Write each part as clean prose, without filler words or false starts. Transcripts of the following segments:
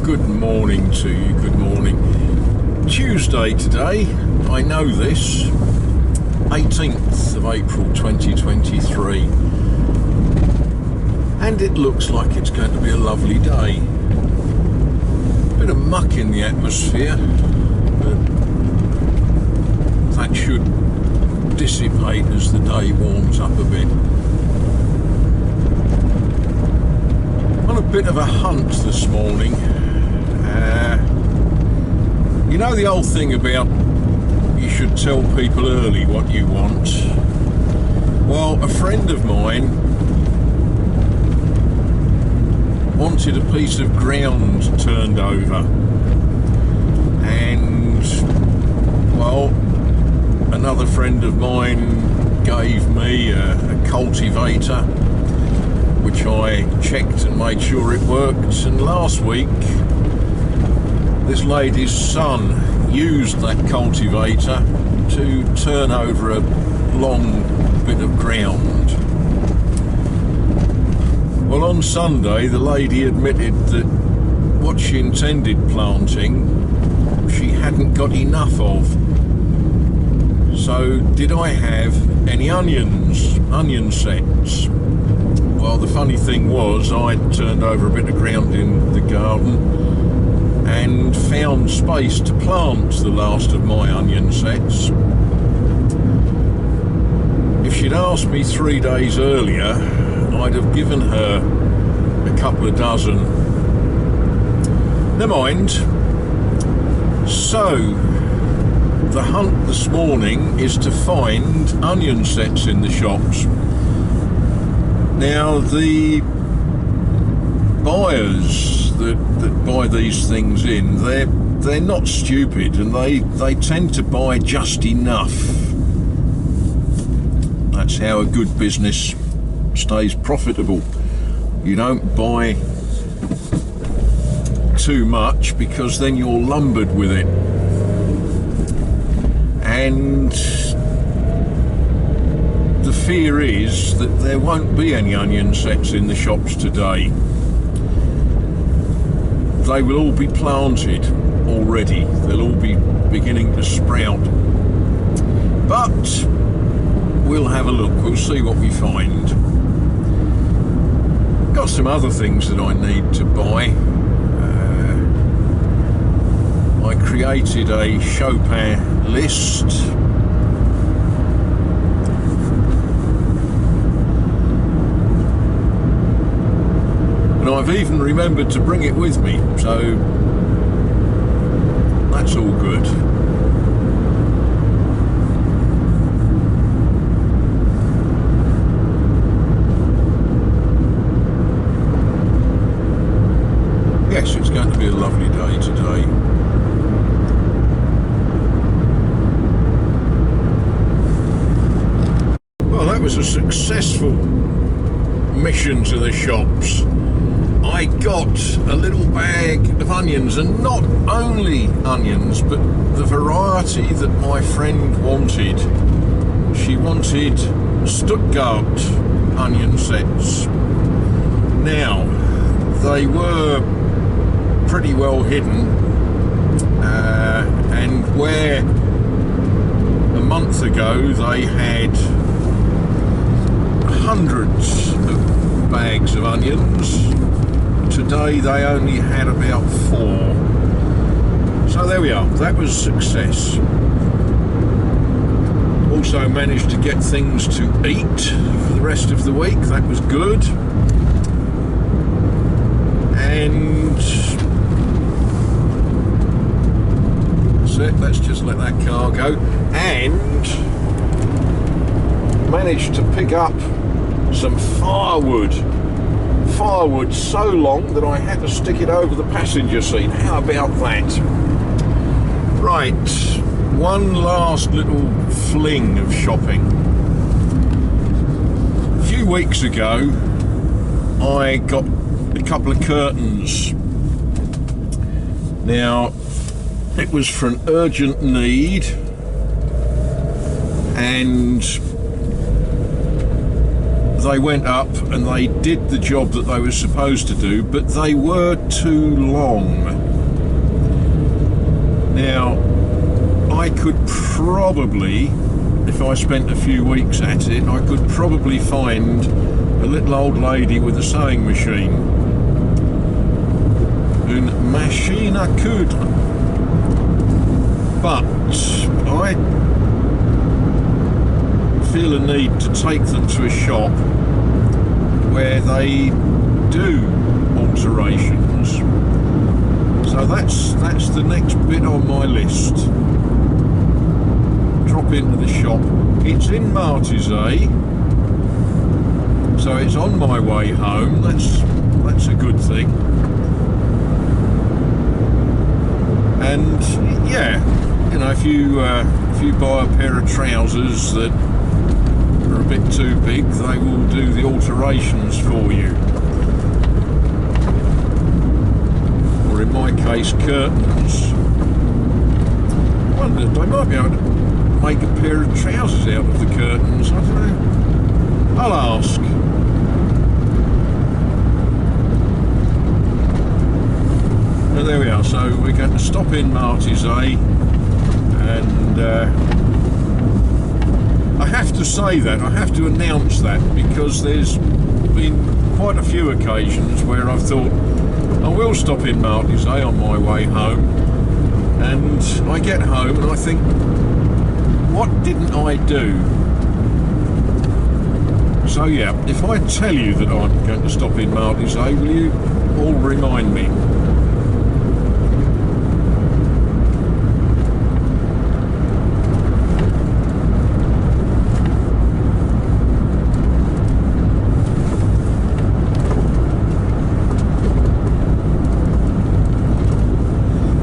Good morning to you, good morning. Tuesday today, I know this, 18th of April 2023, and it looks like it's going to be a lovely day. Bit of muck in the atmosphere, but that should dissipate as the day warms up a bit. On a bit of a hunt this morning. You know the old thing about you should tell people early what you want? Well, a friend of mine wanted a piece of ground turned over, and well, another friend of mine gave me a cultivator, which I checked and made sure it worked. And last week this lady's son used that cultivator to turn over a long bit of ground. Well, on Sunday the lady admitted that what she intended planting she hadn't got enough of. So did I have any onion sets? Well, the funny thing was I'd turned over a bit of ground in the garden and found space to plant the last of my onion sets. If she'd asked me 3 days earlier, I'd have given her a couple of dozen. Never mind. So, the hunt this morning is to find onion sets in the shops. Now, the buyers that buy these things in, they're not stupid, and they tend to buy just enough. That's how a good business stays profitable. You don't buy too much, because then you're lumbered with it. And the fear is that there won't be any onion sets in the shops today. They will all be planted already. They'll all be beginning to sprout. But we'll have a look. We'll see what we find. Got some other things that I need to buy. I created a Chopin list. And I've even remembered to bring it with me, so that's all good. Yes, it's going to be a lovely day today. Well, that was a successful mission to the shops. I got a little bag of onions, and not only onions, but the variety that my friend wanted. She wanted Stuttgart onion sets. Now, they were pretty well hidden, and where a month ago they had hundreds of bags of onions, today they only had about 4. So there we are, that was a success. Also managed to get things to eat for the rest of the week, that was good. And that's it, let's just let that car go. And managed to pick up some firewood so long that I had to stick it over the passenger seat. How about that? Right, one last little fling of shopping. A few weeks ago I got a couple of curtains. Now, it was for an urgent need, and they went up and they did the job that they were supposed to do, but they were too long. Now, I could probably, if I spent a few weeks at it, I could probably find a little old lady with a sewing machine. Une machine à coudre. But I feel a need to take them to a shop where they do alterations. So that's the next bit on my list. Drop into the shop. It's in Martizay, so it's on my way home. That's a good thing. And yeah, you know, if you buy a pair of trousers that are a bit too big, they will do the alterations for you. Or in my case, curtains. I wondered, they might be able to make a pair of trousers out of the curtains. I don't know. I'll ask. But there we are. So we're going to stop in Martizay, and I have to say that, I have to announce that, because there's been quite a few occasions where I've thought I will stop in Martizay on my way home, and I get home and I think, what didn't I do? So yeah, if I tell you that I'm going to stop in Martizay, will you all remind me?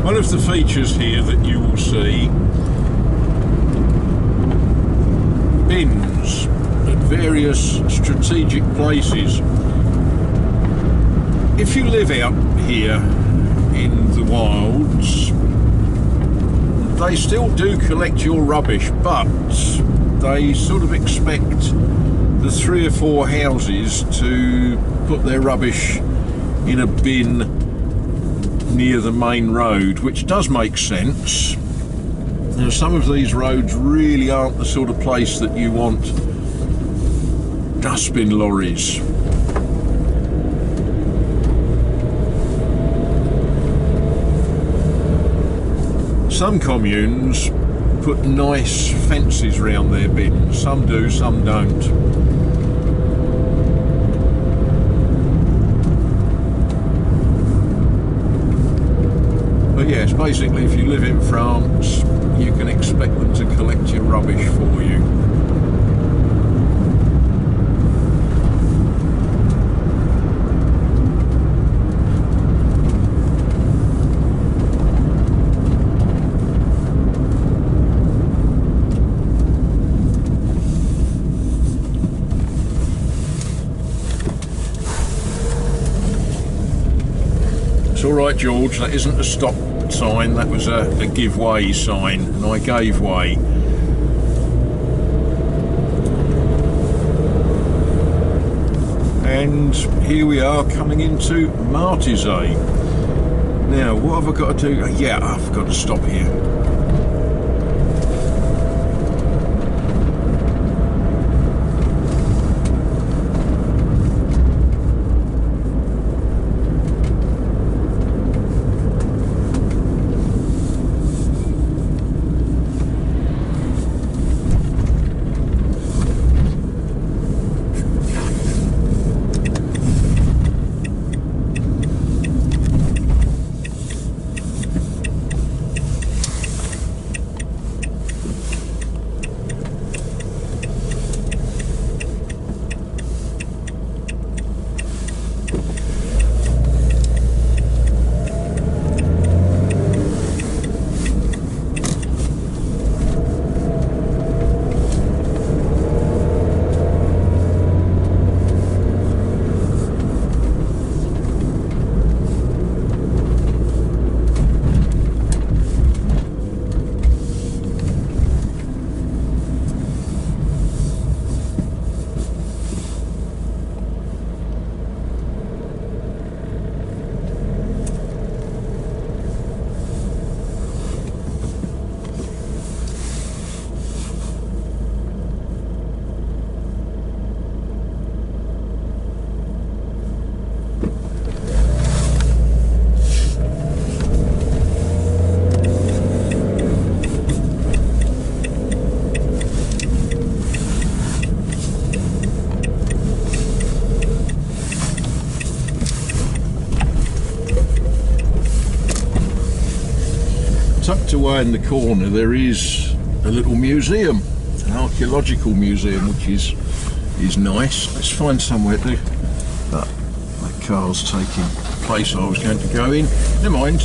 One of the features here that you will see, bins at various strategic places. If you live out here in the wilds, they still do collect your rubbish, but they sort of expect the 3 or 4 houses to put their rubbish in a bin near the main road, which does make sense. Now, some of these roads really aren't the sort of place that you want dustbin lorries. Some communes put nice fences round their bins. Some do, some don't. But yes, basically, if you live in France, you can expect them to collect your rubbish for you. It's all right, George, that isn't a stop sign, that was a give way sign, and I gave way. And here we are coming into Martizay. Now, what have I got to do? Yeah, I've got to stop here. tucked away in the corner there is a little museum, an archaeological museum, which is nice. Let's find somewhere to... that car's taking the place I was going to go in. Never mind.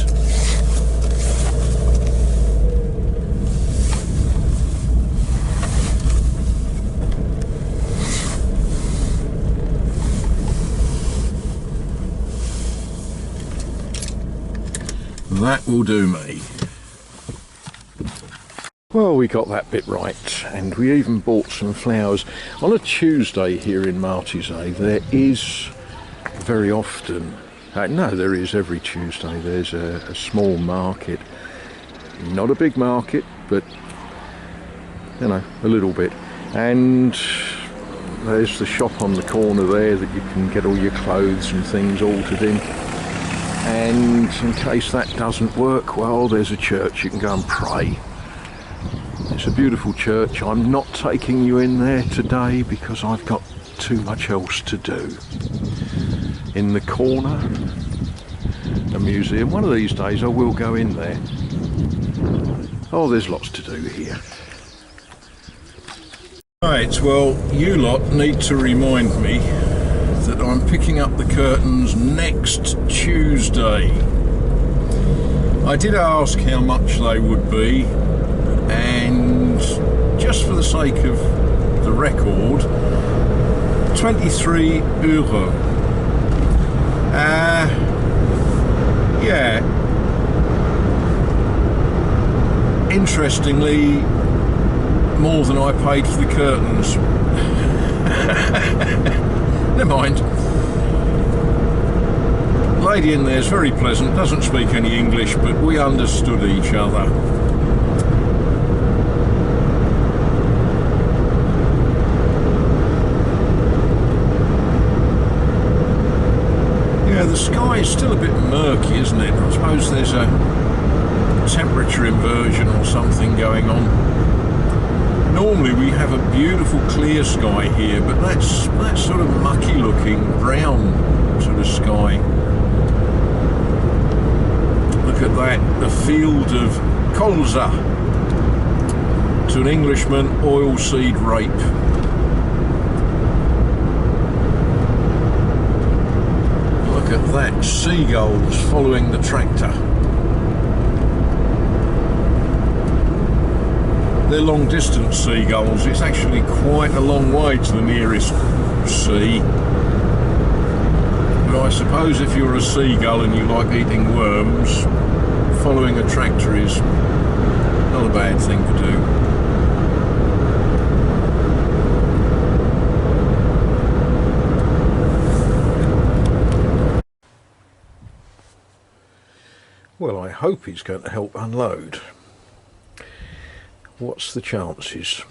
That will do me. Well, we got that bit right, and we even bought some flowers. On a Tuesday here in Martizay, there is very often, no, there is every Tuesday, there's a small market. Not a big market, but, you know, a little bit. And there's the shop on the corner there that you can get all your clothes and things altered in. And in case that doesn't work, well, there's a church you can go and pray. It's a beautiful church. I'm not taking you in there today because I've got too much else to do. In the corner, a museum. One of these days I will go in there. Oh, there's lots to do here. Right, well, you lot need to remind me that I'm picking up the curtains next Tuesday. I did ask how much they would be, and just for the sake of the record, 23 euro. Yeah. Interestingly, more than I paid for the curtains. Never mind. Lady in there is very pleasant, doesn't speak any English, but we understood each other. Yeah, the sky is still a bit murky, isn't it? I suppose there's a temperature inversion or something going on. Normally we have a beautiful clear sky here, but that's sort of mucky looking brown sort of sky. Look at that, a field of colza. To an Englishman, oilseed rape. Look at that, seagulls following the tractor. They're long distance seagulls. It's actually quite a long way to the nearest sea. But I suppose if you're a seagull and you like eating worms, following a tractor is not a bad thing to do. Well, I hope he's going to help unload. What's the chances?